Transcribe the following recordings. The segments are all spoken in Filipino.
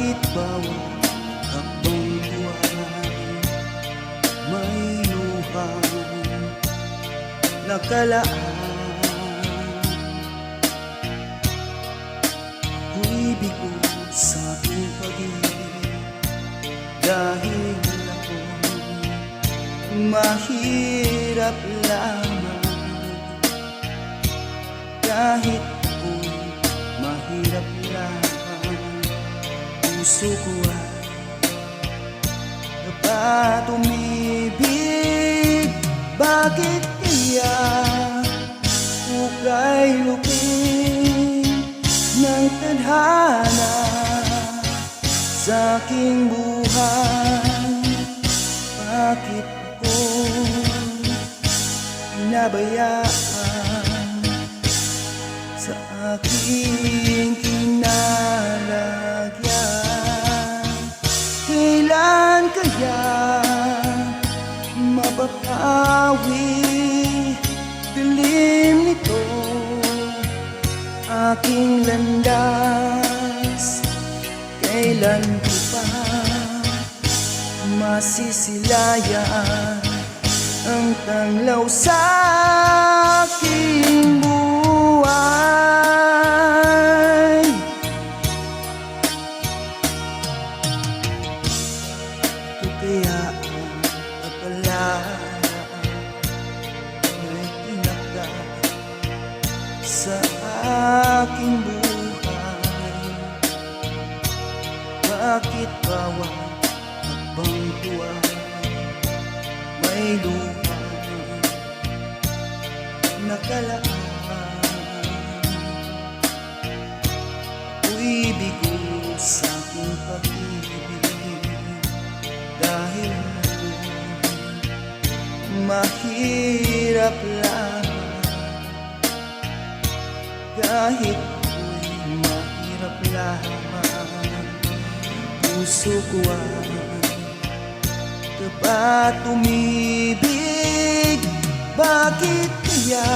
Bakit bawat takbong buhay may luhang nakalaan? Ako'y bigo sa aking pag-ibig dahil ako'y mahirap lamang. Kahit ako'y mahirap lamang, puso ko ay dapat umibig. Bakit kaya ukay lupin ng tadhana sa aking buhay? Bakit ako pinabayaan sa aking kinalagyan? Kailan kaya mapapawi dilim nito aking landas? Kailan ko pa masisilayan ang tanglaw sa aking buhay? Ito kaya ang kapalayaan may tinakda sa aking buhay? Bakit bawat takbang buhay may luhang nakalaan? Ako'y bigo sa aking pag-ibig dahil ako'y mahirap lamang. Kahit ako'y mahirap lamang, puso ko ay dapat umibig. Bakit kaya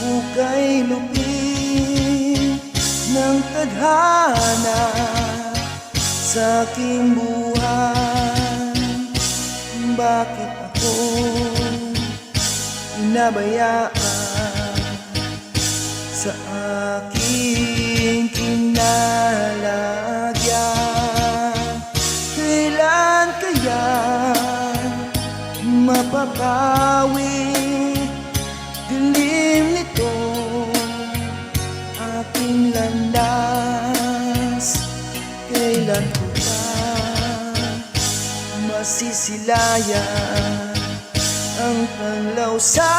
ukay lupin ng tadhana sa aking buhay? Bakit ako pinabayaan sa aking kinalagyan? Kailan kaya mapapawi dilim nito aking landas? Kailan ko pa masisilayan ang tanglaw sa